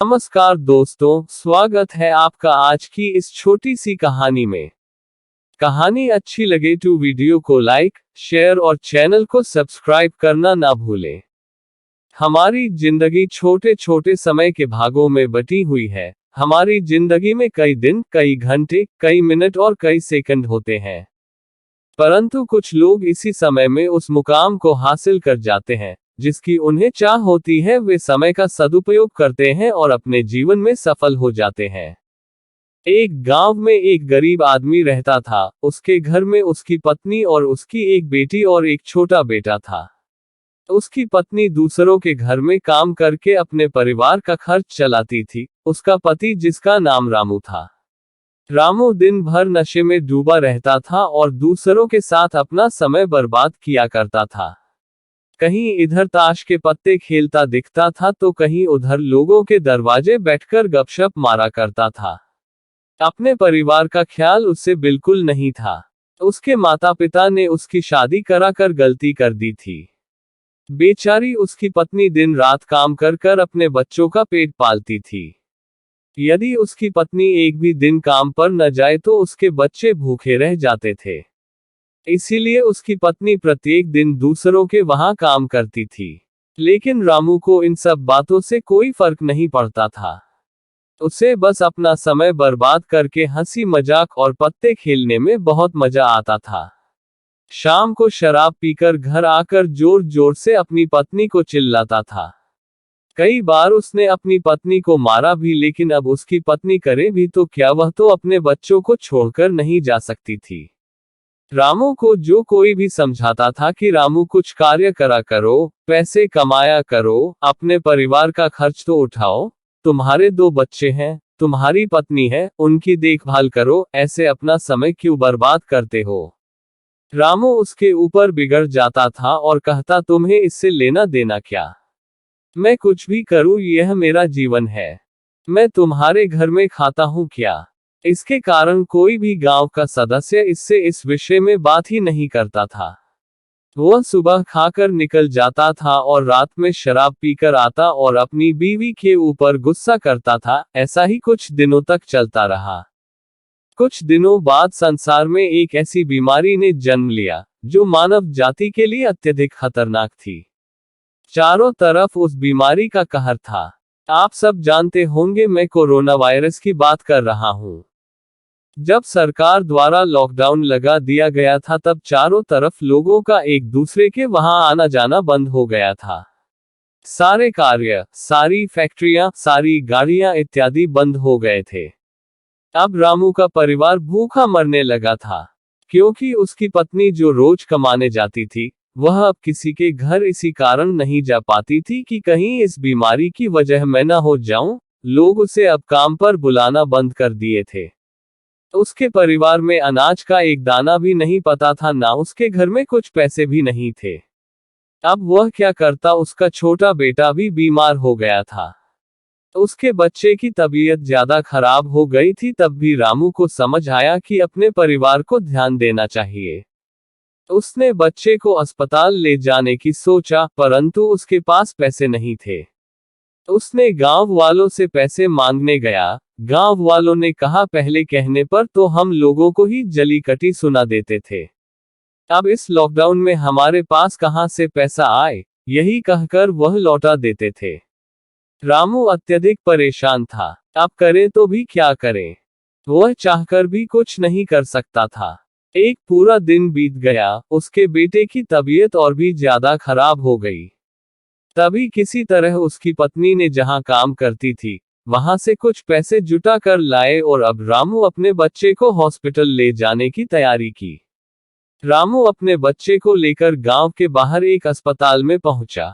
नमस्कार दोस्तों, स्वागत है आपका आज की इस छोटी सी कहानी में। कहानी अच्छी लगे तो वीडियो को लाइक, शेयर और चैनल को सब्सक्राइब करना ना भूलें। हमारी जिंदगी छोटे छोटे समय के भागों में बटी हुई है। हमारी जिंदगी में कई दिन, कई घंटे, कई मिनट और कई सेकंड होते हैं। परंतु कुछ लोग इसी समय में उस मुकाम को हासिल कर जाते हैं जिसकी उन्हें चाह होती है। वे समय का सदुपयोग करते हैं और अपने जीवन में सफल हो जाते हैं। एक गांव में एक गरीब आदमी रहता था। उसके घर में उसकी पत्नी और उसकी एक बेटी और एक छोटा बेटा था। उसकी पत्नी दूसरों के घर में काम करके अपने परिवार का खर्च चलाती थी। उसका पति, जिसका नाम रामू था, रामू दिन भर नशे में डूबा रहता था और दूसरों के साथ अपना समय बर्बाद किया करता था। कहीं इधर ताश के पत्ते खेलता दिखता था तो कहीं उधर लोगों के दरवाजे बैठकर गपशप मारा करता था। अपने परिवार का ख्याल उससे बिल्कुल नहीं था। उसके माता पिता ने उसकी शादी कराकर गलती कर दी थी। बेचारी उसकी पत्नी दिन रात काम कर कर अपने बच्चों का पेट पालती थी। यदि उसकी पत्नी एक भी दिन काम पर न जाए तो उसके बच्चे भूखे रह जाते थे। इसीलिए उसकी पत्नी प्रत्येक दिन दूसरों के वहां काम करती थी। लेकिन रामू को इन सब बातों से कोई फर्क नहीं पड़ता था। उसे बस अपना समय बर्बाद करके हंसी मजाक और पत्ते खेलने में बहुत मजा आता था। शाम को शराब पीकर घर आकर जोर जोर से अपनी पत्नी को चिल्लाता था। कई बार उसने अपनी पत्नी को मारा भी, लेकिन अब उसकी पत्नी करे भी तो क्या, वह तो अपने बच्चों को छोड़कर नहीं जा सकती थी। रामू को जो कोई भी समझाता था कि रामू कुछ कार्य करा करो, पैसे कमाया करो, अपने परिवार का खर्च तो उठाओ, तुम्हारे 2 बच्चे हैं, तुम्हारी पत्नी है, उनकी देखभाल करो, ऐसे अपना समय क्यों बर्बाद करते हो। रामू उसके ऊपर बिगड़ जाता था और कहता, तुम्हें इससे लेना देना क्या। मैं कुछ भी करूं, यह मेरा जीवन है। मैं तुम्हारे घर में खाता हूं क्या। इसके कारण कोई भी गांव का सदस्य इससे इस विषय में बात ही नहीं करता था। वह सुबह खाकर निकल जाता था और रात में शराब पीकर आता और अपनी बीवी के ऊपर गुस्सा करता था। ऐसा ही कुछ दिनों तक चलता रहा। कुछ दिनों बाद संसार में एक ऐसी बीमारी ने जन्म लिया जो मानव जाति के लिए अत्यधिक खतरनाक थी। चारों तरफ उस बीमारी का कहर था। आप सब जानते होंगे, मैं कोरोना वायरस की बात कर रहा हूं। जब सरकार द्वारा लॉकडाउन लगा दिया गया था तब चारों तरफ लोगों का एक दूसरे के वहां आना जाना बंद हो गया था। सारे कार्य, सारी फैक्ट्रियां, सारी गाड़ियां इत्यादि बंद हो गए थे। अब रामू का परिवार भूखा मरने लगा था, क्योंकि उसकी पत्नी जो रोज कमाने जाती थी, वह अब किसी के घर इसी कारण नहीं जा पाती थी कि कहीं इस बीमारी की वजह मैं न हो जाऊं। लोग उसे अब काम पर बुलाना बंद कर दिए थे। उसके परिवार में अनाज का एक दाना भी नहीं पता था, ना उसके घर में कुछ पैसे भी नहीं थे। अब वह क्या करता, उसका छोटा बेटा भी बीमार हो गया था। उसके बच्चे की तबीयत ज्यादा खराब हो गई थी। तब भी रामू को समझ आया कि अपने परिवार को ध्यान देना चाहिए। उसने बच्चे को अस्पताल ले जाने की सोचा, परंतु उसके पास पैसे नहीं थे। उसने गांव वालों से पैसे मांगने गया। गांव वालों ने कहा, पहले कहने पर तो हम लोगों को ही जली कटी सुना देते थे, अब इस लॉकडाउन में हमारे पास कहां से पैसा आए। यही कहकर वह लौटा देते थे। रामू अत्यधिक परेशान था। अब करे तो भी क्या करे। वह चाहकर भी कुछ नहीं कर सकता था। एक पूरा दिन बीत गया। उसके बेटे की तबीयत और भी ज्यादा खराब हो गई। तभी किसी तरह उसकी पत्नी ने जहां काम करती थी, वहां से कुछ पैसे जुटा कर लाए और अब रामू अपने बच्चे को हॉस्पिटल ले जाने की तैयारी की। रामू अपने बच्चे को लेकर गांव के बाहर एक अस्पताल में पहुंचा।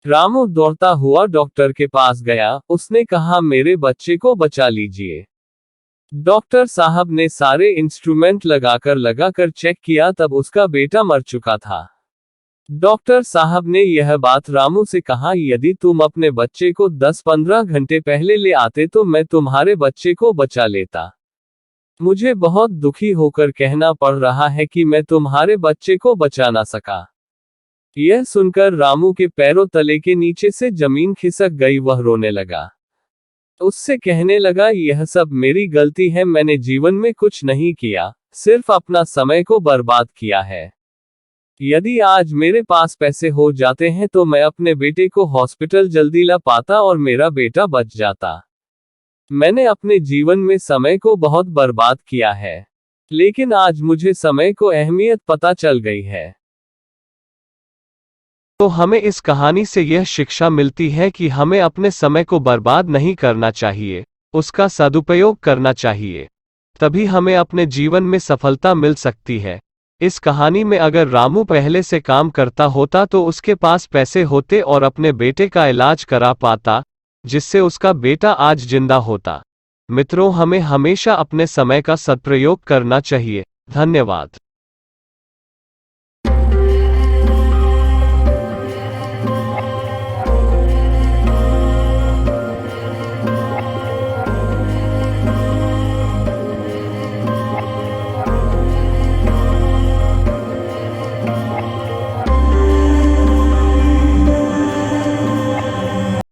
रामू दौड़ता हुआ डॉक्टर के पास गया। उसने कहा, मेरे बच्चे को बचा लीजिए। डॉक्टर साहब ने सारे इंस्ट्रूमेंट लगाकर चेक किया, तब उसका बेटा मर चुका था। डॉक्टर साहब ने यह बात रामू से कहा, यदि तुम अपने बच्चे को 10-15 घंटे पहले ले आते तो मैं तुम्हारे बच्चे को बचा लेता। मुझे बहुत दुखी होकर कहना पड़ रहा है कि मैं तुम्हारे बच्चे को बचा ना सका। यह सुनकर रामू के पैरों तले के नीचे से जमीन खिसक गई। वह रोने लगा। उससे कहने लगा, यह सब मेरी गलती है, मैंने जीवन में कुछ नहीं किया, सिर्फ अपना समय को बर्बाद किया है। यदि आज मेरे पास पैसे हो जाते हैं तो मैं अपने बेटे को हॉस्पिटल जल्दी ला पाता और मेरा बेटा बच जाता। मैंने अपने जीवन में समय को बहुत बर्बाद किया है, लेकिन आज मुझे समय को अहमियत पता चल गई है। तो हमें इस कहानी से यह शिक्षा मिलती है कि हमें अपने समय को बर्बाद नहीं करना चाहिए, उसका सदुपयोग करना चाहिए। तभी हमें अपने जीवन में सफलता मिल सकती है। इस कहानी में अगर रामू पहले से काम करता होता तो उसके पास पैसे होते और अपने बेटे का इलाज करा पाता, जिससे उसका बेटा आज जिंदा होता। मित्रों, हमें हमेशा अपने समय का सदप्रयोग करना चाहिए। धन्यवाद।